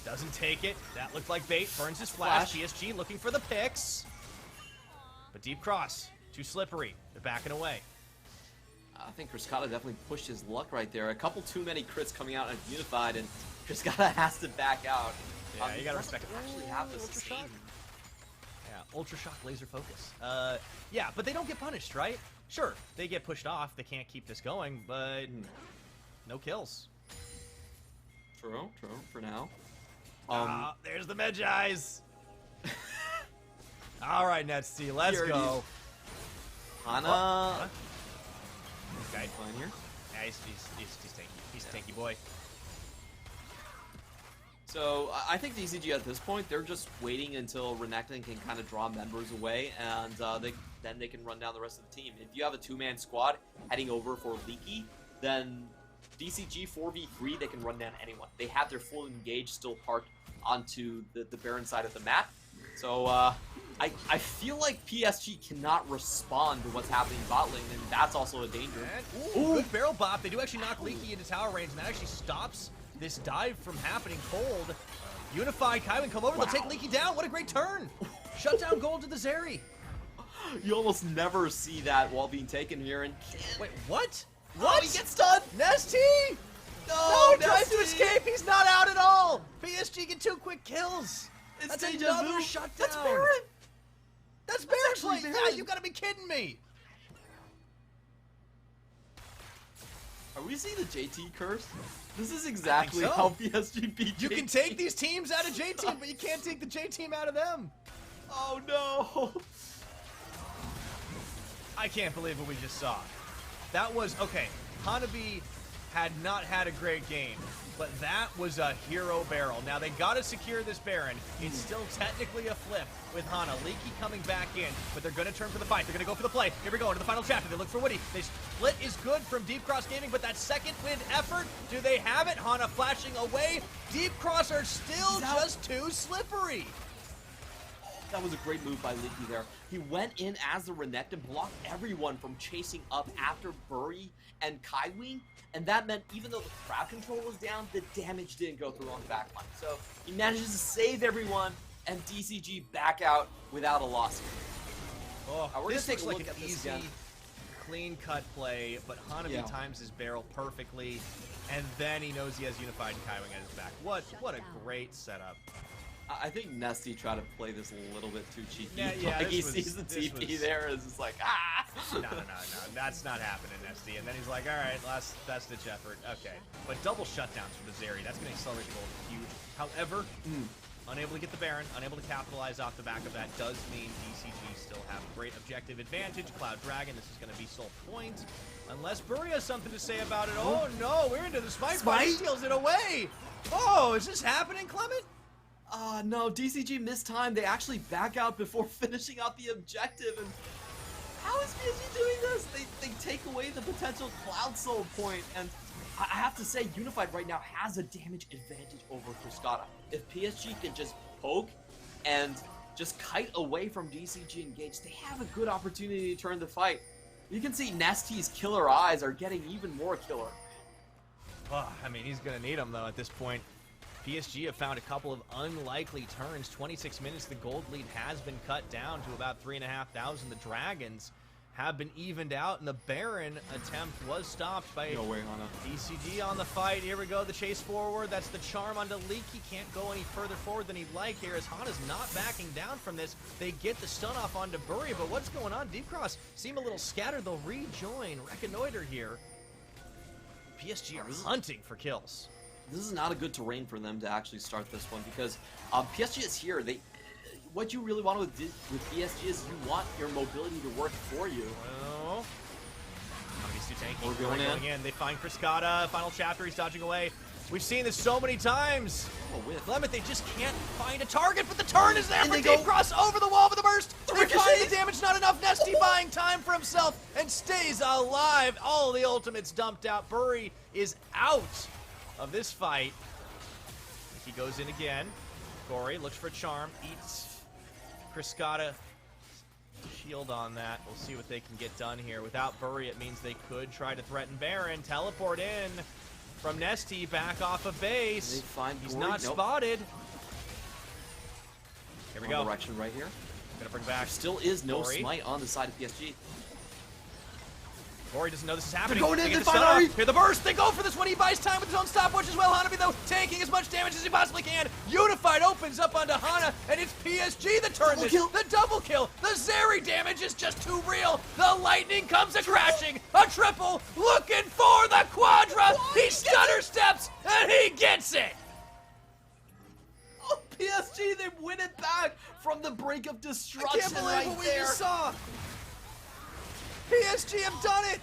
Doesn't take it. That looked like bait. Burns his flash. PSG looking for the picks. But Deep Cross, too slippery. They're backing away. I think Criscata definitely pushed his luck right there. A couple too many crits coming out of Unified, and Criscata has to back out. Yeah, you gotta respect it. Actually have the sustain. Yeah, Ultra Shock laser focus. Yeah, but they don't get punished, right? Sure, they get pushed off. They can't keep this going, but no kills. True, for now. There's the Medjai's. All right, Netsy, let's Here it go. Hana. Okay. Fine here. Yeah, he's tanky. He's a tanky boy. So I think DCG at this point, they're just waiting until Renekton can kind of draw members away, and then they can run down the rest of the team. If you have a two-man squad heading over for Leaky, then DCG 4v3, they can run down anyone. They have their full engage still parked onto the Baron side of the map. So I feel like PSG cannot respond to what's happening bot lane, and that's also a danger. Ooh, good barrel bop. They do actually knock Leaky into tower range, and that actually stops this dive from happening cold. Unify, Kaiwin come over, they'll take Leaky down. What a great turn. Shut down gold to the Zeri. You almost never see that while being taken here. And Wait, what? What? He gets stunned. Nesty! No, he tries to Nesty! escape. He's not out at all. PSG get 2 quick kills. It's That's deja another vu. shutdown. That's Baron. That's Baron actually play. Baron. Yeah, you gotta be kidding me. Are we seeing the JT curse? This is exactly so. how PSG beat You JT. can take these teams out of J team, but you can't take the J team out of them. Oh no! I can't believe what we just saw. That was, okay, Hanabi had not had a great game, but that was a hero barrel. Now, they got to secure this Baron. It's still technically a flip with Hana. Leaky coming back in, but they're going to turn for the fight. They're going to go for the play. Here we go into the final chapter. They look for Woody. They split is good from Deep Cross Gaming, but that second wind effort, do they have it? Hana flashing away. Deep Cross are still just too slippery. That was a great move by Leaky there. He went in as the Renekton, blocked everyone from chasing up after Bury and Kaiwing, and that meant even though the crowd control was down, the damage didn't go through on the backline. So he manages to save everyone, and DCG back out without a loss. Oh, We're this gonna take looks a like look an at this easy, again. clean cut play, but Hanabi times his barrel perfectly, and then he knows he has Unified and Kaiwing at his back. What a great setup. I think Nesty tried to play this a little bit too cheeky. Yeah, like he this sees the was- TP there, and is just like, ah! No, that's not happening, Nesty. And then he's like, all right, last ditch effort. Okay. But double shutdowns for the Zeri, that's going to accelerate the goal huge. However, unable to get the Baron, unable to capitalize off the back of that does mean DCG still have a great objective advantage. Cloud Dragon, this is going to be sole point. Unless Bury has something to say about it. Oh, no, we're into the Smite. Smite steals it away. Oh, is this happening, Clement? No, DCG missed time. They actually back out before finishing out the objective. And how is PSG doing this? They take away the potential Cloud Soul point. And I have to say, Unified right now has a damage advantage over Frescata. If PSG can just poke and just kite away from DCG engage, they have a good opportunity to turn the fight. You can see Nesty's killer eyes are getting even more killer. Oh, I mean, he's going to need them, though, at this point. PSG have found a couple of unlikely turns. 26 minutes, the gold lead has been cut down to about 3,500. The Dragons have been evened out, and the Baron attempt was stopped by No way, Hana. DCG on the fight. Here we go, the chase forward. That's the charm onto Leak. He can't go any further forward than he'd like here, as Hana's not backing down from this. They get the stun off onto Bury, but what's going on? Deep Cross seem a little scattered. They'll rejoin, reconnoiter here. PSG are hunting for kills. This is not a good terrain for them to actually start this one because PSG is here. What you really want with PSG is you want your mobility to work for you. Well, he's too tanky. We're going in. They find Frescata. Final chapter. He's dodging away. We've seen this so many times. Clement, they just can't find a target, but the turn is there And for they Deep go- Cross over the wall for the burst. They ricochet. find the damage, not enough. Nesty buying time for himself and stays alive. All the ultimates dumped out. Bury is out of this fight. He goes in again. Gory looks for a charm, eats Frescata. Shield on that. We'll see what they can get done here. Without Bury, it means they could try to threaten Baron. Teleport in from Nesty back off of base. They find He's Gory. not Nope. spotted. Here we go. Direction right here. Gonna bring back. There still is no Gory. smite on the side of PSG. Gory doesn't know this is happening. going in, They get they the find stun Ari. off. Here the burst. They go for this one. He buys time with his own stopwatch as well. Hanabi, though, taking as much damage as he possibly can. Unified opens up onto Hana, and it's PSG that turns this. kill. The double kill. The Zeri damage is just too real. The lightning comes a-crashing. A triple. Looking for the quadra. He stutter steps, and he gets it. Oh, PSG, they win it back from the the brink of I destruction can't believe right what we there. just saw. PSG have done it.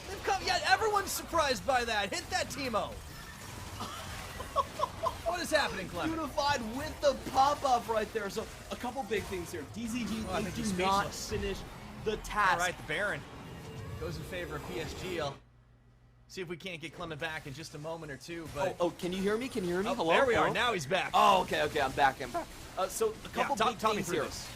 They've come. Yeah, everyone's surprised by that. Hit that, Timo. What is happening, Clement? Unified with the pop-up right there. So a couple big things here. DCG, I they think do he's not speechless. finish the task. All right, the Baron goes in favor of PSG. I'll see if we can't get Clement back in just a moment or two. But Oh, can you hear me? Can you hear me? oh, Hello? there we are. Hello? Now he's back. Oh, okay, I'm back. So a yeah, couple big talk me things through here. this.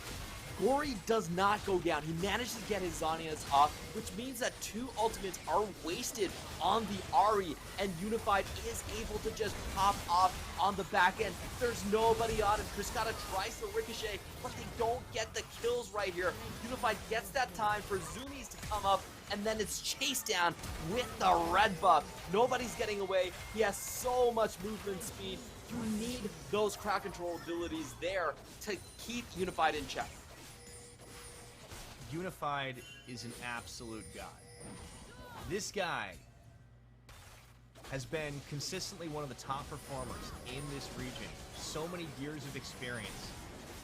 Gory does not go down. He managed to get his Zhonya's off, which means that 2 ultimates are wasted on the Ahri, and Unified is able to just pop off on the back end. There's nobody on him. Cascada tries to ricochet, but they don't get the kills right here. Unified gets that time for Zoomies to come up, and then it's chased down with the red buff. Nobody's getting away. He has so much movement speed. You need those crowd control abilities there to keep Unified in check. Unified is an absolute god. This guy has been consistently one of the top performers in this region. So many years of experience.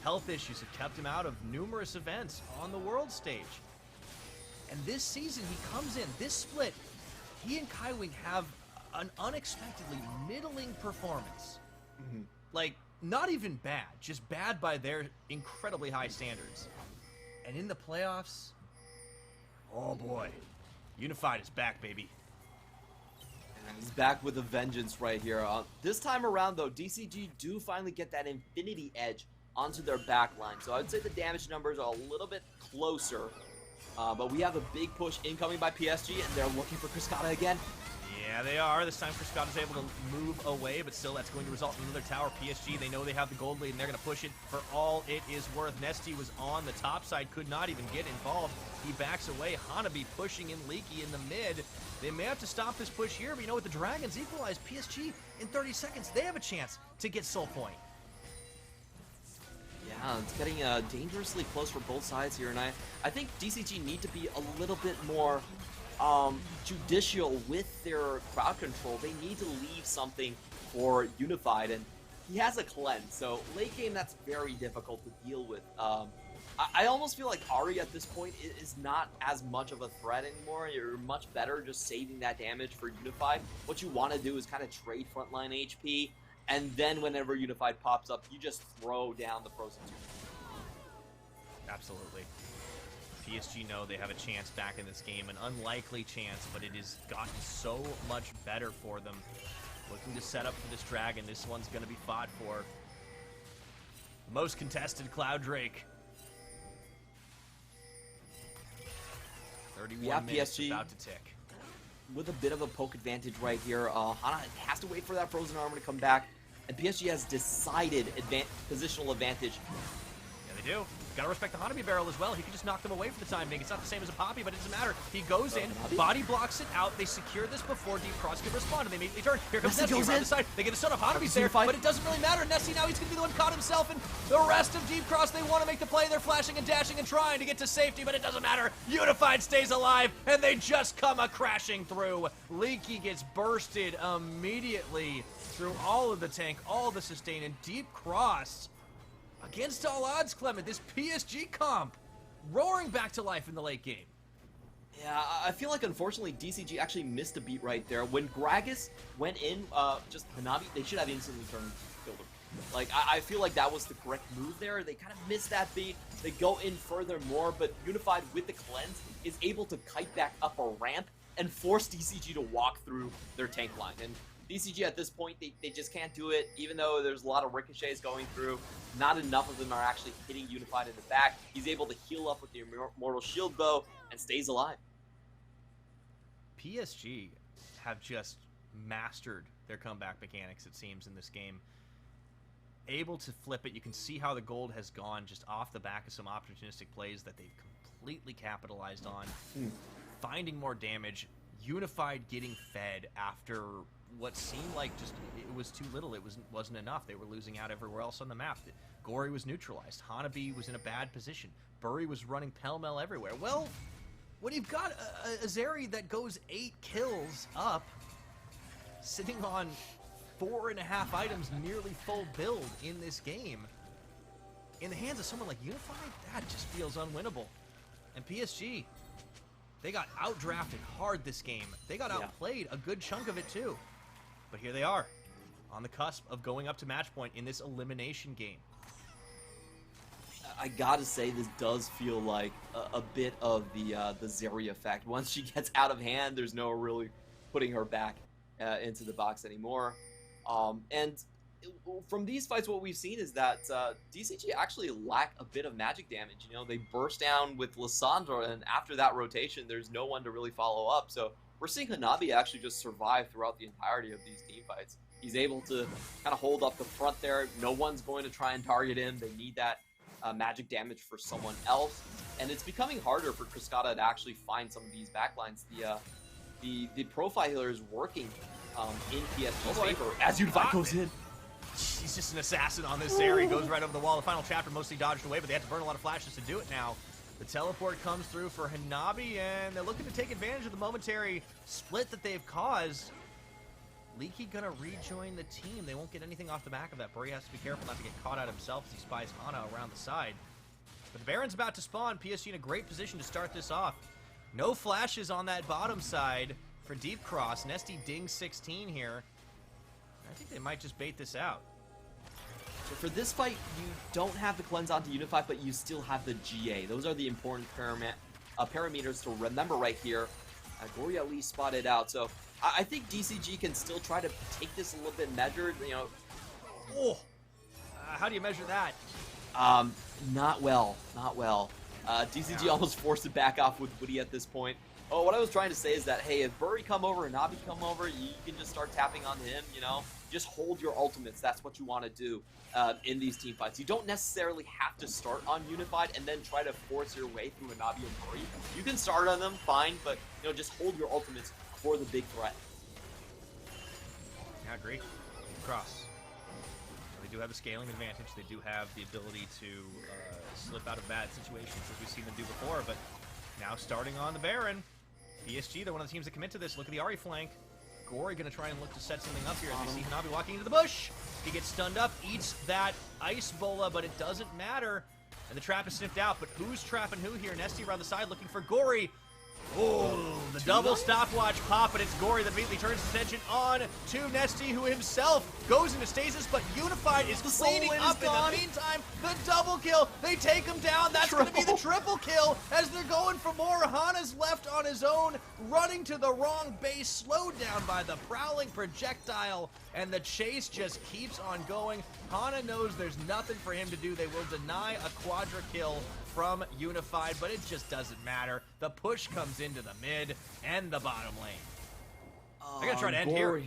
Health issues have kept him out of numerous events on the world stage. And this season, he comes in, this split, he and Kaiwing have an unexpectedly middling performance. Like, not even bad, just bad by their incredibly high standards. And in the playoffs, oh boy, Unified is back, baby. And he's back with a vengeance right here. This time around, though, DCG do finally get that Infinity Edge onto their back line. So I would say the damage numbers are a little bit closer. But we have a big push incoming by PSG, and they're looking for Cascada again. Yeah, they are. This time Cascada's able to move away, but still that's going to result in another tower. PSG, they know they have the gold lead, and they're going to push it for all it is worth. Nesty was on the top side, could not even get involved. He backs away. Hanabi pushing in Leaky in the mid. They may have to stop this push here, but you know what? The Dragons equalize. PSG, in 30 seconds, they have a chance to get Soul Point. Yeah, it's getting dangerously close for both sides here, and I think DCG need to be a little bit more judicial with their crowd control. They need to leave something for Unified, and he has a cleanse, so late game that's very difficult to deal with. I almost feel like Ahri at this point is not as much of a threat anymore. You're much better just saving that damage for Unified. What you want to do is kind of trade frontline HP, and then whenever Unified pops up, you just throw down the Frozen 2. Absolutely. PSG know they have a chance back in this game, an unlikely chance, but it has gotten so much better for them. Looking to set up for this dragon. This one's going to be fought for. Most contested Cloud Drake. 31 minutes PSG about to tick. With a bit of a poke advantage right here. Hana has to wait for that Frozen Armor to come back, and PSG has decided positional advantage. Yeah, they do. Gotta respect the Hanabi barrel as well. He can just knock them away for the time being. It's not the same as a Poppy, but it doesn't matter. He goes in, body blocks it out. They secure this before Deep Cross can respond, and they immediately turn. Here comes Nessie around the side. They get a stun of Hanabi's there, but it doesn't really matter. Nessie now, he's gonna be the one caught himself, and the rest of Deep Cross, they want to make the play. They're flashing and dashing and trying to get to safety, but it doesn't matter. Unified stays alive, and they just come crashing through. Leaky gets bursted immediately through all of the tank, all of the sustain, and Deep Cross, against all odds, Clement, this PSG comp roaring back to life in the late game. Yeah, I feel like unfortunately DCG actually missed a beat right there. When Gragas went in, just Hanabi, they should have instantly turned killed him. Like, I feel like that was the correct move there. They kind of missed that beat. They go in furthermore, but Unified with the cleanse is able to kite back up a ramp and force DCG to walk through their tank line. And DCG at this point, they just can't do it, even though there's a lot of ricochets going through. Not enough of them are actually hitting Unified in the back. He's able to heal up with the Immortal Shield Bow and stays alive. PSG have just mastered their comeback mechanics, it seems, in this game. Able to flip it. You can see how the gold has gone just off the back of some opportunistic plays that they've completely capitalized on. Finding more damage. Unified getting fed after what seemed like just it was too little. It wasn't enough. They were losing out everywhere else on the map. Gory was neutralized. Hanabi was in a bad position. Bury was running pell-mell everywhere. Well, when you've got a Zeri that goes 8 kills up, sitting on 4.5 items, nearly full build in this game, in the hands of someone like Unified, that just feels unwinnable. And PSG, they got outdrafted hard this game. They got outplayed a good chunk of it too. But here they are, on the cusp of going up to match point in this elimination game. I gotta say, this does feel like a bit of the Zeri effect. Once she gets out of hand, there's no really putting her back into the box anymore. And from these fights, what we've seen is that DCG actually lack a bit of magic damage. You know, they burst down with Lissandra, and after that rotation, there's no one to really follow up. So we're seeing Hanabi actually just survive throughout the entirety of these team fights. He's able to kind of hold up the front there. No one's going to try and target him. They need that magic damage for someone else, and it's becoming harder for Cascada to actually find some of these backlines. The profile healer is working in PSG's favor as Unified goes in. He's just an assassin on this area. He goes right over the wall. The final chapter mostly dodged away, but they had to burn a lot of flashes to do it now. The teleport comes through for Hanabi, and they're looking to take advantage of the momentary split that they've caused. Leaky gonna rejoin the team. They won't get anything off the back of that. Buri has to be careful not to get caught out himself as he spies Hana around the side. But the Baron's about to spawn. PSG in a great position to start this off. No flashes on that bottom side for Deep Cross. Nesty dings 16 here. I think they might just bait this out. So for this fight, you don't have the cleanse onto Unified, but you still have the GA. Those are the important parameters to remember right here. Gory at least spotted out, so I think DCG can still try to take this a little bit measured, you know. Oh, how do you measure that? Not well, not well. DCG almost forced it back off with Woody at this point. Oh, what I was trying to say is that, hey, if Buri come over and Nabi come over, you can just start tapping on him, you know? Just hold your ultimates. That's what you want to do in these team fights. You don't necessarily have to start on Unified and then try to force your way through a Nabi and Buri. You can start on them, fine, but, you know, just hold your ultimates for the big threat. I agree. Cross. They do have a scaling advantage. They do have the ability to slip out of bad situations, as we've seen them do before, but now starting on the Baron. PSG, they're one of the teams that commit to this. Look at the Ahri flank. Gory going to try and look to set something up here as we see Hanabi walking into the bush. He gets stunned up, eats that ice bola, but it doesn't matter. And the trap is sniffed out, but who's trapping who here? Nesty around the side looking for Gory. Oh, the double stopwatch pop, and it's Gory that immediately turns his attention on to Nesty, who himself goes into stasis, but Unified is cleaning up in the meantime. The double kill, they take him down. That's going to be the triple kill as they're going for more. Hana's left on his own, running to the wrong base, slowed down by the prowling projectile, and the chase just keeps on going. Hana knows there's nothing for him to do. They will deny a quadra kill from Unified, but it just doesn't matter. The push comes into the mid and the bottom lane. They're gonna try to end here.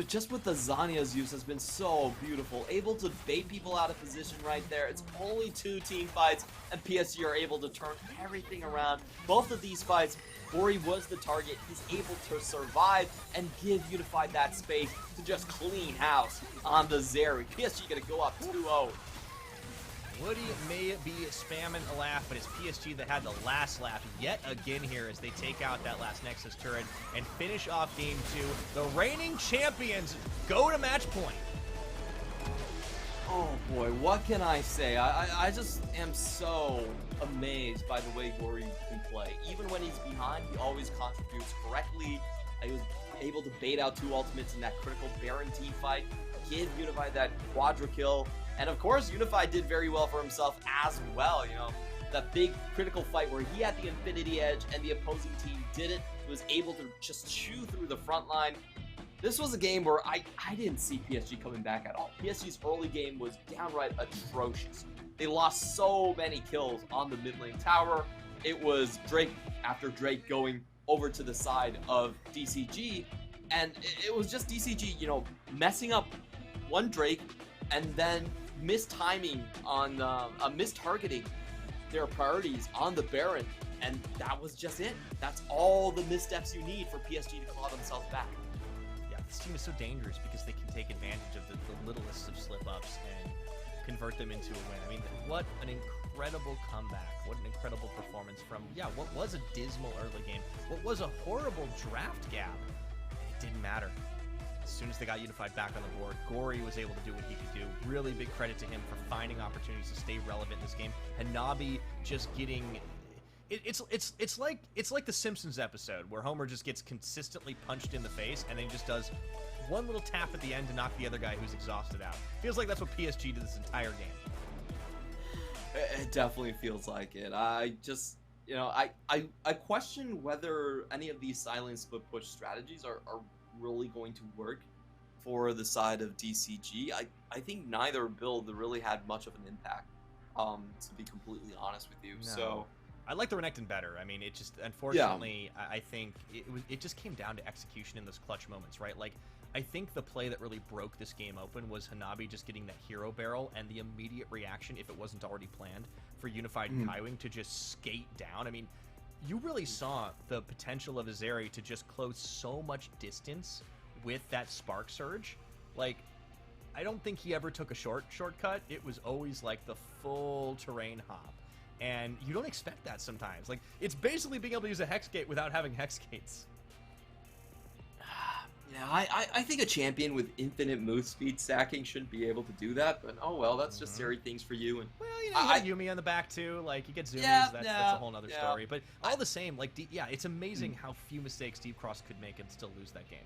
Just with the Zanya's use has been so beautiful. Able to bait people out of position right there. It's only 2 team fights, and PSG are able to turn everything around. Both of these fights, Buri was the target. He's able to survive and give Unified that space to just clean house on the Zeri. PSG gonna go up 2-0. Woody may be spamming a laugh, but it's PSG that had the last laugh yet again here as they take out that last Nexus turret and finish off Game 2. The reigning champions go to match point. Oh boy, what can I say? I just am so amazed by the way Gory can play. Even when he's behind, he always contributes correctly. He was able to bait out 2 ultimates in that critical Baron team fight, give Unified that quadra kill. And of course, Unified did very well for himself as well, you know. That big critical fight where he had the Infinity Edge and the opposing team didn't, was able to just chew through the front line. This was a game where I didn't see PSG coming back at all. PSG's early game was downright atrocious. They lost so many kills on the mid lane tower. It was Drake after Drake going over to the side of DCG, and it was just DCG, you know, messing up one Drake and then mistiming on mistargeting their priorities on the Baron, and that was just it. That's all the missteps you need for PSG to claw themselves back. Yeah, this team is so dangerous because they can take advantage of the littlest of slip-ups and convert them into a win. I mean, what an incredible comeback. What an incredible performance from, what was a dismal early game. What was a horrible draft gap. It didn't matter. as soon as they got Unified back on the board, Gory was able to do what he could do. Really big credit to him for finding opportunities to stay relevant in this game. And Nabi just getting... It's like the Simpsons episode where Homer just gets consistently punched in the face and then he just does one little tap at the end to knock the other guy who's exhausted out. Feels like that's what PSG did this entire game. It definitely feels like it. I just, you know, I question whether any of these silent split push strategies are really going to work for the side of DCG. I think neither build really had much of an impact, to be completely honest with you. No. So I like the Renekton better. I mean, it just, unfortunately, yeah. I think it just came down to execution in those clutch moments, right? Like, I think the play that really broke this game open was Hanabi just getting that hero barrel and the immediate reaction, if it wasn't already planned, for Unified and Kaiwing to just skate down. I mean, you really saw the potential of Azeri to just close so much distance with that Spark Surge. Like, I don't think he ever took a shortcut. It was always like the full terrain hop. And you don't expect that sometimes. Like, it's basically being able to use a Hex Gate without having Hex Gates. Yeah, I think a champion with infinite move speed stacking shouldn't be able to do that, but oh well, that's just Zeri things for you. And well, you know, you got Yumi on the back too. Like, you get Zoomies, that's a whole other story. But all the same, like, yeah, it's amazing how few mistakes Deep Cross could make and still lose that game.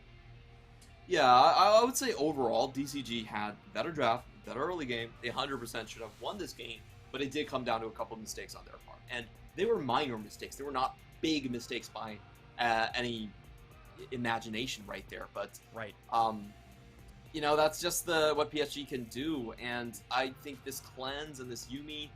Yeah, I would say overall, DCG had better draft, better early game. They 100% should have won this game, but it did come down to a couple of mistakes on their part. And they were minor mistakes. They were not big mistakes by any imagination right there. But, you know, that's just what PSG can do. And I think this cleanse and this Yumi,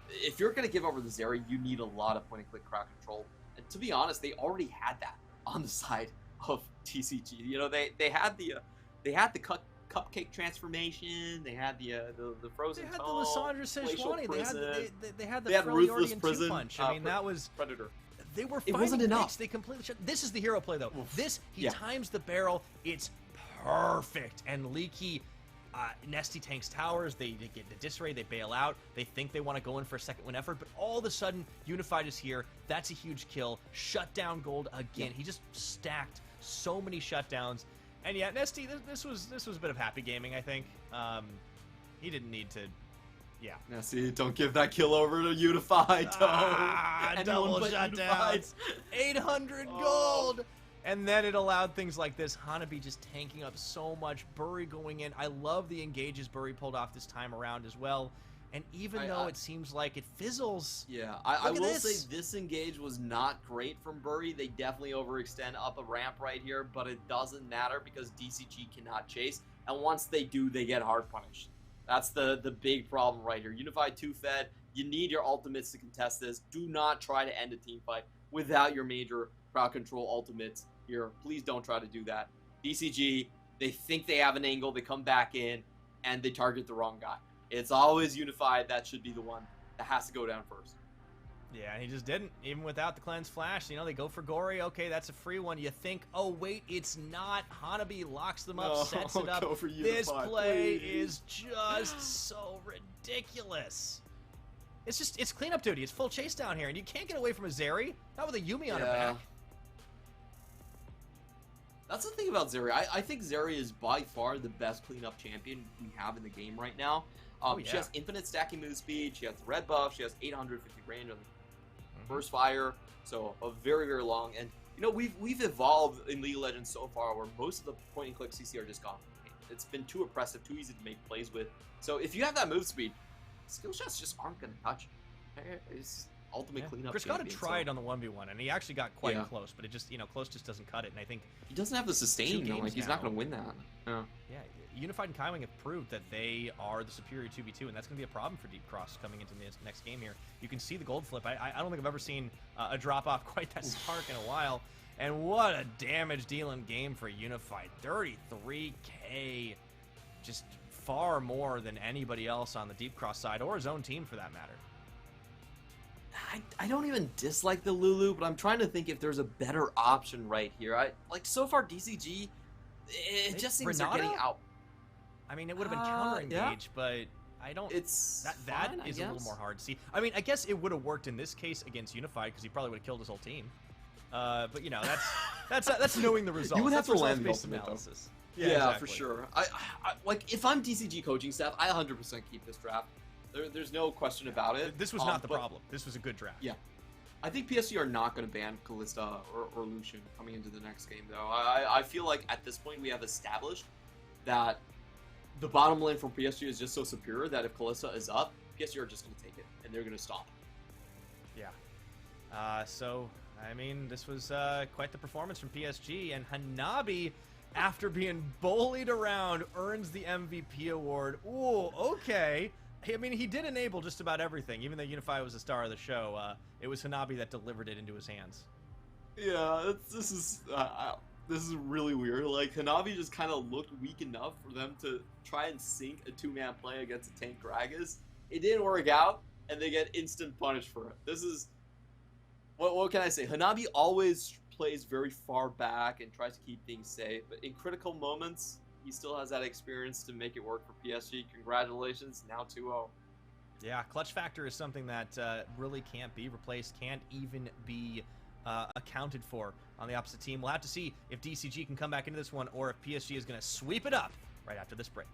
if you're going to give over the Zeri, you need a lot of point-and-click crowd control. And to be honest, they already had that on the side of TCG. You know, they had the cupcake transformation. They had the frozen. They had tone, the Lissandra Sejuani. They had the ruthless prison punch. I mean, that was Predator. They were. It wasn't enough. Picks. They completely shut. This is the hero play though. Oof. He times the barrel. It's perfect. And Leaky, Nesty tanks towers. They get the disarray. They bail out. They think they want to go in for a second win effort, but all of a sudden, Unified is here. That's a huge kill. Shut down Gold again. He just stacked so many shutdowns. And yeah, Nesty, this was a bit of happy gaming, I think. He didn't need to. Yeah. Nesty, don't give that kill over to Unified. Double shutdowns. 800 gold. And then it allowed things like this. Hanabi just tanking up so much. Bury going in. I love the engages Bury pulled off this time around as well. And even though it seems like it fizzles. Yeah, I will say this engage was not great from Bury. They definitely overextend up a ramp right here, but it doesn't matter because DCG cannot chase. And once they do, they get hard punished. That's the big problem right here. Unified 2-fed, you need your ultimates to contest this. Do not try to end a team fight without your major crowd control ultimates here. Please don't try to do that. DCG, they think they have an angle, they come back in, and they target the wrong guy. It's always Unified that should be the one that has to go down first. Yeah, he just didn't. Even without the cleanse flash, you know, they go for Gory. Okay, that's a free one. You think, oh, wait, it's not. Hanabi locks them up, sets it up. Go for Unified, this play please. is just so ridiculous. It's cleanup duty. It's full chase down here, and you can't get away from a Zeri. Not with a Yumi on her back. That's the thing about Zeri. I think Zeri is by far the best cleanup champion we have in the game right now. She has infinite stacking move speed. She has the red buff. She has 850 range on the burst fire. So a very, very long. And you know, we've evolved in League of Legends so far where most of the point and click CC are just gone. It's been too oppressive, too easy to make plays with. So if you have that move speed, skill shots just aren't going to touch. It's ultimate cleanup. Griscata tried on the 1v1, and he actually got quite close, but it just, you know, close just doesn't cut it. And I think he doesn't have the sustain. Like he's not going to win that. Yeah, Unified and Kaiwing have proved that they are the superior 2v2, and that's going to be a problem for Deep Cross coming into this next game here. You can see the gold flip. I don't think I've ever seen a drop-off quite that stark in a while. And what a damage-dealing game for Unified. 33k. Just far more than anybody else on the Deep Cross side, or his own team for that matter. I don't even dislike the Lulu, but I'm trying to think if there's a better option right here. Like, so far, DCG, it just seems they're getting out. I mean, it would have been counter engage, but I don't. That is a little more hard to see. I mean, I guess it would have worked in this case against Unified because he probably would have killed his whole team. But you know, that's knowing the results. You would have That's to land the results-based ultimate, though. analysis. Yeah, exactly. for sure. I like if I'm DCG coaching staff, I 100% keep this draft. There's no question about it. This was not the problem. This was a good draft. Yeah. I think PSG are not going to ban Kalista or Lucian coming into the next game, though. I feel like at this point we have established that the bottom lane for PSG is just so superior that if Kalista is up, PSG are just going to take it, and they're going to stop. Yeah. So, I mean, this was quite the performance from PSG, and Hanabi, after being bullied around, earns the MVP award. Ooh, okay. I mean, he did enable just about everything. Even though Unify was the star of the show, it was Hanabi that delivered it into his hands. Yeah, this is really weird. Like, Hanabi just kind of looked weak enough for them to try and sink a two-man play against a tank Gragas. It didn't work out, and they get instant punished for it. This is... What can I say? Hanabi always plays very far back and tries to keep things safe, but in critical moments, he still has that experience to make it work for PSG. Congratulations, now 2-0. Yeah, clutch factor is something that really can't be replaced, can't even be accounted for on the opposite team. We'll have to see if DCG can come back into this one or if PSG is going to sweep it up right after this break.